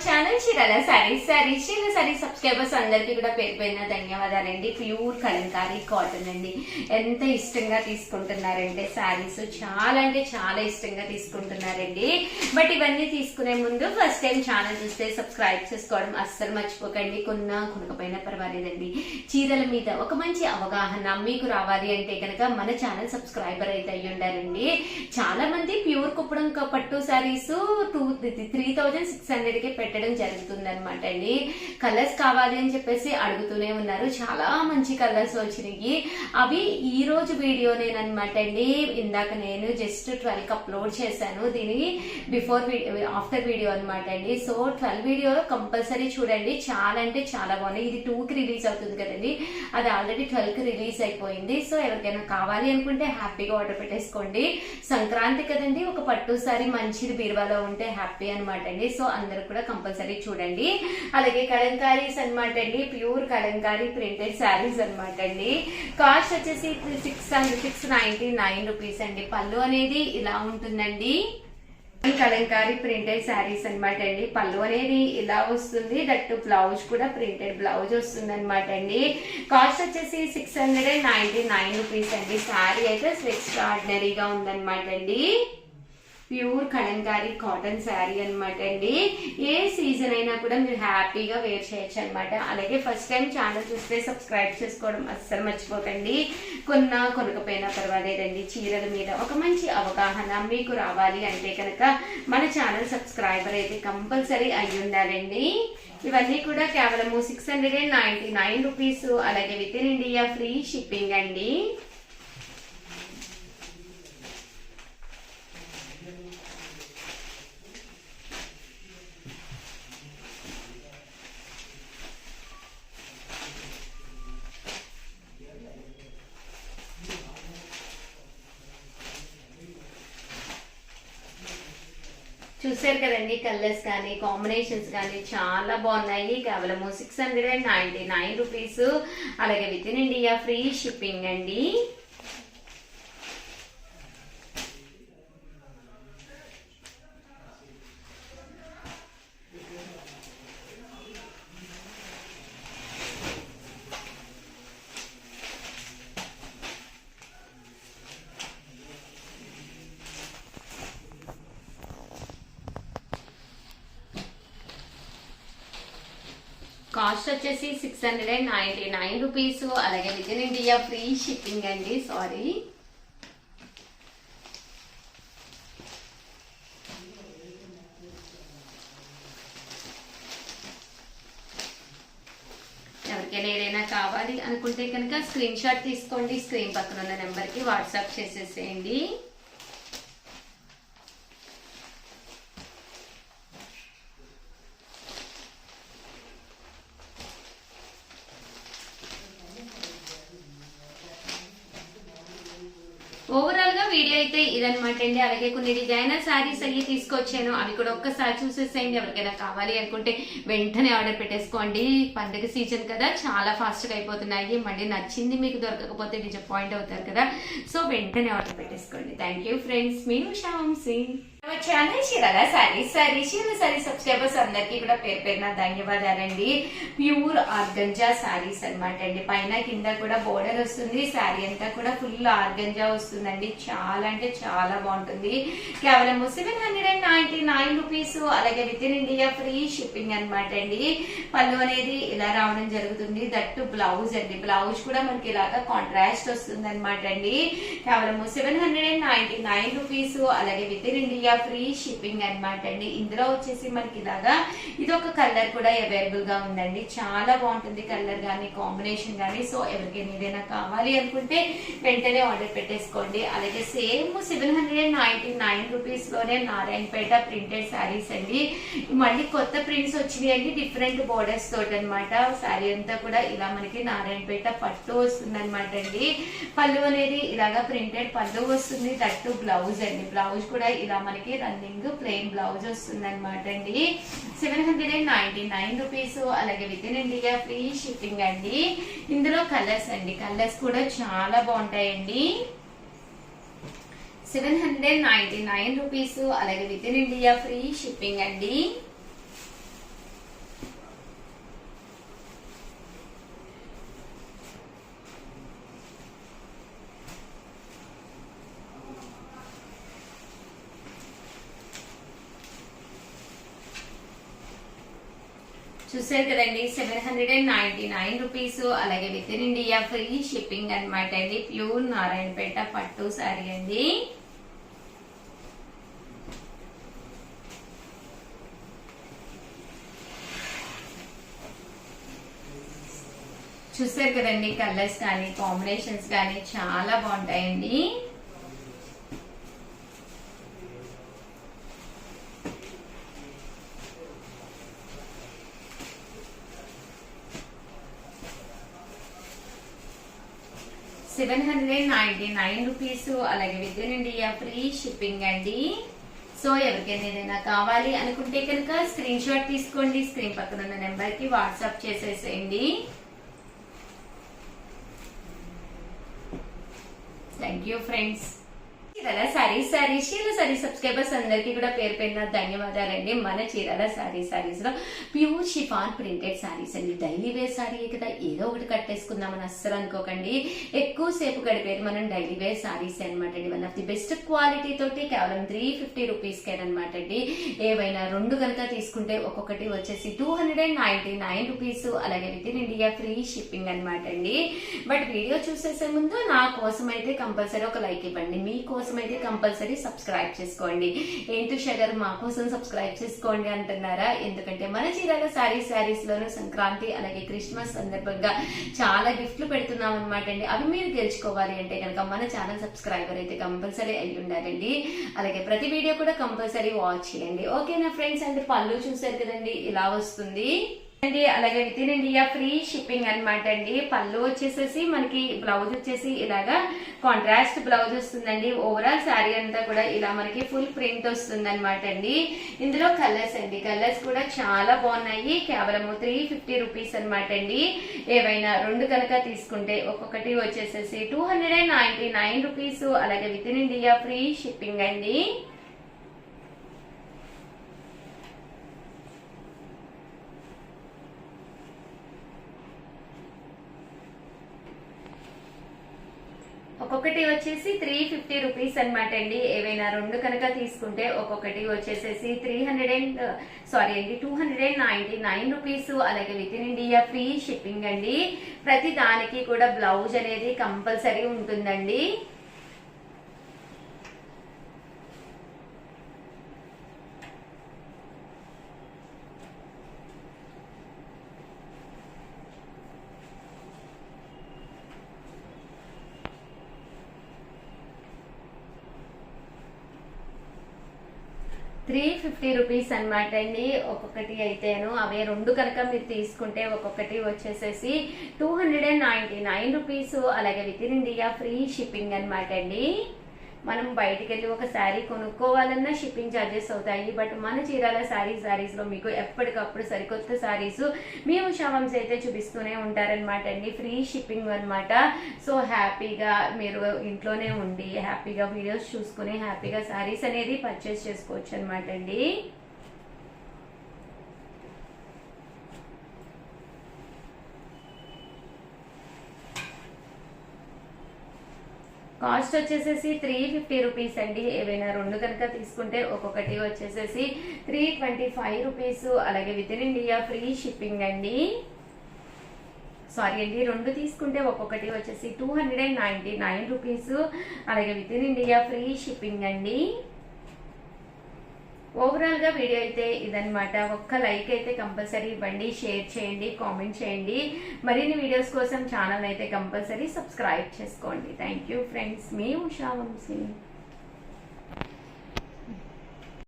Channel Chirala sari subscribers అందరికీ కూడా పేరు పేరున ధన్యవాదాలండి. ప్యూర్ కలంకారీ కాటన్ అండి. ఎంత ఇష్టంగా తీసుకుంటున్నారంటే శారీస్ చాలా అంటే చాలా ఇష్టంగా తీసుకుంటున్నారండి. బట్ ఇవన్నీ తీసుకునే ముందు ఫస్ట్ టైం ఛానల్ చూస్తే సబ్స్క్రైబ్ చేసుకోవడం అస్సలు మర్చిపోకండి. కొనకపోయినా పర్వాలేదండి. చీరల మీద ఒక మంచి అవగాహన మీకు రావాలి అంటే కనుక మన ఛానల్ సబ్స్క్రైబర్ అయితే అయ్యి ఉండాలండి. చాలా మంది ప్యూర్ కుప్పడం పట్టు శారీస్ 3600 కి పెట్టడం జరుగుతుంది అనమాట అండి. కలర్స్ కావాలి అని చెప్పేసి అడుగుతూనే ఉన్నారు. చాలా మంచి కలర్స్ వచ్చినాయి. అవి ఈ రోజు వీడియోనేనమాట అండి. ఇందాక నేను జస్ట్ 12కి అప్లోడ్ చేశాను. దీని ఆఫ్టర్ వీడియో అనమాట అండి. సో 12 వీడియో కంపల్సరీ చూడండి. చాలా అంటే చాలా బాగున్నాయి. ఇది 2కి రిలీజ్ అవుతుంది కదండి. అది ఆల్రెడీ 12కి రిలీజ్ అయిపోయింది. సో ఎవరికైనా కావాలి అనుకుంటే హ్యాపీగా ఆర్డర్ పెట్టేసుకోండి. సంక్రాంతి కదండి, ఒక పట్టు సారీ మంచిది బీరువాలో ఉంటే హ్యాపీ అనమాట అండి. సో అందరూ కూడా కంపల్సరీ చూడండి. అలాగే కలంకారీస్ అనమాట అండి. ప్యూర్ కలంకారీ ప్రింటెడ్ శారీస్ అనమాట అండి. కాస్ట్ వచ్చేసి 699 రూపీస్ అండి. పళ్ళు అనేది ఇలా ఉంటుందండి. కలంకారీ ప్రింటెడ్ శారీస్ అనమాట అండి. పళ్ళు అనేది ఇలా వస్తుంది. దట్టు బ్లౌజ్ కూడా ప్రింటెడ్ బ్లౌజ్ వస్తుంది అనమాట అండి. కాస్ట్ వచ్చేసి 699 రూపీస్ అండి. శారీ అయితే ఎక్స్ట్రాడినరీగా ఉందన్నమాట అండి. ప్యూర్ కలంకారీ కాటన్ శారీ అనమాట అండి. ఏ సీజన్ అయినా కూడా మీరు హ్యాపీగా వేర్ చేయొచ్చు అనమాట. అలాగే ఫస్ట్ టైం ఛానల్ చూస్తే సబ్స్క్రైబ్ చేసుకోవడం అస్సలు మర్చిపోకండి. కొనకపోయినా పర్వాలేదండి. చీరల మీద ఒక మంచి అవగాహన మీకు రావాలి అంటే కనుక మన ఛానల్ సబ్స్క్రైబర్ అయితే కంపల్సరీ అయి ఉండాలండి. ఇవన్నీ కూడా కేవలం 699 రూపీస్. అలాగే with in India free shipping అండి. చూసారు కదండి, కలర్స్ కానీ కాంబినేషన్స్ కానీ చాలా బాగున్నాయి. కేవలం 699 రూపీస్. అలాగే with in India free shipping అండి. కాస్ట్ వచ్చేసి 699 రూపీస్. అలాగే with in India free shipping అండి. సారీ, ఎవరికైనా ఏదైనా కావాలి అనుకుంటే కనుక స్క్రీన్ షాట్ తీసుకోండి. స్క్రీన్ పక్కన ఉన్న నెంబర్కి వాట్సాప్ చేసేసేయండి. ఓవరాల్ గా వీడియో అయితే ఇదనమాట అండి. అలాగే కొన్ని డిజైనర్ శారీస్ అయ్యి తీసుకొచ్చాను. అవి కూడా ఒక్కసారి చూసేసేయండి. ఎవరికైనా కావాలి అనుకుంటే వెంటనే ఆర్డర్ పెట్టేసుకోండి. పండుగ సీజన్ కదా, చాలా ఫాస్ట్ గా అయిపోతున్నాయి. మళ్ళీ నచ్చింది మీకు దొరకకపోతే డిసప్పాయింట్ అవుతారు కదా. సో వెంటనే ఆర్డర్ పెట్టేసుకోండి. Thank you friends. మీ ఉషా వంశీ. ఛానల్ చీరాల సారీ సబ్స్క్రైబర్స్ అందరికీ కూడా పేరు పేరున ధన్యవాదాలండి. ప్యూర్ ఆర్గంజా శారీస్ అనమాట అండి. పైన కింద కూడా బోర్డర్ వస్తుంది. శారీ అంతా కూడా ఫుల్ ఆర్గంజా వస్తుందండి. చాలా అంటే చాలా బాగుంటుంది. కేవలం 799 రూపీస్. అలాగే with in India free shipping అనమాట అండి. పళ్ళు అనేది ఇలా రావడం జరుగుతుంది. దట్టు బ్లౌజ్ అండి. బ్లౌజ్ కూడా మనకి ఇలాగా కాంట్రాస్ట్ వస్తుంది అనమాట అండి. కేవలం 799 రూపీస్. అలాగే with in India free shipping అనమాట అండి. ఇందులో వచ్చేసి మనకి ఇలాగా ఇది ఒక కలర్ కూడా అవైలబుల్ గా ఉందండి. చాలా బాగుంటుంది కలర్ గానీ కాంబినేషన్ గానీ. సో ఎవరికైనా ఏదైనా కావాలి అనుకుంటే వెంటనే ఆర్డర్ పెట్టేసుకోండి. అలాగే సేమ్ 799 రూపీస్ లోనే నారాయణపేట ప్రింటెడ్ శారీస్ అండి. మళ్ళీ కొత్త ప్రింట్స్ వచ్చినాయండి. డిఫరెంట్ బోర్డర్స్ తోటి అనమాట. శారీ అంతా కూడా ఇలా మనకి నారాయణపేట పట్టు వస్తుంది అనమాట అండి. పళ్ళు అనేది ఇలాగా ప్రింటెడ్ పళ్ళు వస్తుంది. దట్టు బ్లౌజ్ అండి. బ్లౌజ్ కూడా ఇలా మనకి రన్నింగ్ ప్లెయిన్ బ్లౌజ్ వస్తుంది అనమాట అండి. 799 రూపీస్. అలాగే with in India free shipping అండి. ఇందులో కలర్స్ అండి. కలర్స్ కూడా చాలా బాగుంటాయండి. 799 రూపీస్. అలాగే with in India free shipping అండి. చూసారు కదండి 799 రూపీస్. అలాగే with in India free shipping అనమాట అండి. ప్యూర్ నారాయణపేట పట్టు సారీ అండి. చూసారు కదండి కలర్స్ కానీ కాంబినేషన్స్ కానీ చాలా బాగుంటాయండి. ₹799 అలాగే with in India free shipping అండి. సో ఎవరికైనా ఏదైనా కావాలి అనుకుంటే కనుక స్క్రీన్ షాట్ తీసుకోండి, స్క్రీన్ పక్కన ఉన్న నెంబర్ కి వాట్సాప్ చేసేసేయండి. Thank you friends. Chirala sari subscribers అందరికీ కూడా పేరు పేరున ధన్యవాదాలండి. మన చీరాల సారీస్ లో ప్యూర్ షిఫాన్ ప్రింటెడ్ సారీస్ అండి. డైలీ వేర్ సారీ కదా ఏదో ఒకటి కట్టేసుకుందామని అస్సలు అనుకోకండి. ఎక్కువ సేపు గడిపేది మనం డైలీ వేర్ సారీస్ అనమాట అండి. One of the best quality తోటి కేవలం 350 రూపీస్ అనమాట అండి. ఏవైనా రెండు కనుక తీసుకుంటే ఒక్కొక్కటి వచ్చేసి 299 రూపీస్. అలాగే with in India free shipping అనమాట అండి. బట్ వీడియో చూసేసే ముందు నా కోసం అయితే కంపల్సరీ ఒక లైక్ ఇవ్వండి, మీకోసం అయితే కంపల్సరీ సబ్స్క్రైబ్ చేసుకోండి. ఏంటి షగర్ మా కోసం సబ్స్క్రైబ్ చేసుకోండి అంటున్నారా? ఎందుకంటే మన చీరాల సారీస్ లోను సంక్రాంతి అలాగే క్రిస్మస్ సందర్భంగా చాలా గిఫ్ట్లు పెడుతున్నాం అనమాట అండి. అవి మీరు గెలుచుకోవాలి అంటే కనుక మన ఛానల్ సబ్స్క్రైబర్ అయితే కంపల్సరీ అయి ఉండాలండి. అలాగే ప్రతి వీడియో కూడా కంపల్సరీ వాచ్ చేయండి. ఓకేనా ఫ్రెండ్స్? అంటే పళ్ళు చూసారు కదండి ఇలా వస్తుంది అండి. అలాగే with in India free shipping అనమాట అండి. పళ్ళు వచ్చేసేసి మనకి బ్లౌజ్ వచ్చేసి ఇలాగా కాంట్రాస్ట్ బ్లౌజ్ వస్తుందండి. ఓవరాల్ శారీ అంతా కూడా ఇలా మనకి ఫుల్ ప్రింట్ వస్తుంది అనమాట అండి. ఇందులో కలర్స్ అండి, కలర్స్ కూడా చాలా బాగున్నాయి. కేవలం 350 రూపీస్ అనమాట అండి. ఏవైనా రెండు కనుక తీసుకుంటే ఒక్కొక్కటి వచ్చేసేసి 299 రూపీస్. అలాగే with in India free shipping అండి. ఒక్కొక్కటి వచ్చేసి 350 రూపీస్ అనమాట అండి. ఏవైనా రెండు కనుక తీసుకుంటే ఒక్కొక్కటి వచ్చేసేసి 299 రూపీస్. అలాగే with in India free shipping అండి. ప్రతి దానికి కూడా బ్లౌజ్ అనేది కంపల్సరీ ఉంటుందండి. ₹350 అనమాట అండి. ఒక్కొక్కటి అయితేను అవే రెండు కనుక మీరు తీసుకుంటే ఒక్కొక్కటి వచ్చేసేసి 299 రూపీస్. అలాగే with in India free shipping అనమాట అండి. మనం బయటికి వెళ్ళి ఒక శారీ కొనుక్కోవాలన్నా షిప్పింగ్ ఛార్జెస్ అవుతాయి. బట్ మన చీరాల సారీస్ లో మీకు ఎప్పటికప్పుడు సరికొత్త సారీస్ మీ ఉషా వంశీ అయితే చూపిస్తూనే ఉంటారనమాట అండి. ఫ్రీ షిప్పింగ్ అనమాట. సో హ్యాపీగా మీరు ఇంట్లోనే ఉండి హ్యాపీగా వీడియోస్ చూసుకుని హ్యాపీగా సారీస్ అనేది పర్చేస్ చేసుకోవచ్చు అనమాట అండి. కాస్ట్ వచ్చేసేసి 350 రూపీస్ అండి. ఏవైనా రెండు కనుక తీసుకుంటే ఒక్కొక్కటి వచ్చేసేసి 325 రూపీస్. అలాగే with in India free shipping అండి. సారీ అండి, రెండు తీసుకుంటే ఒక్కొక్కటి వచ్చేసి 299 రూపీస్. అలాగే with in India free shipping అండి. ఓవరాల్ గా వీడియో అయితే ఇదనమాట. ఒక్క లైక్ అయితే కంపల్సరీ ఇవ్వండి, షేర్ చేయండి, కామెంట్ చేయండి. మరిన్ని వీడియోస్ కోసం ఛానల్ అయితే కంపల్సరీ సబ్స్క్రైబ్ చేసుకోండి. Thank you friends. మీ ఉషా వంశీ.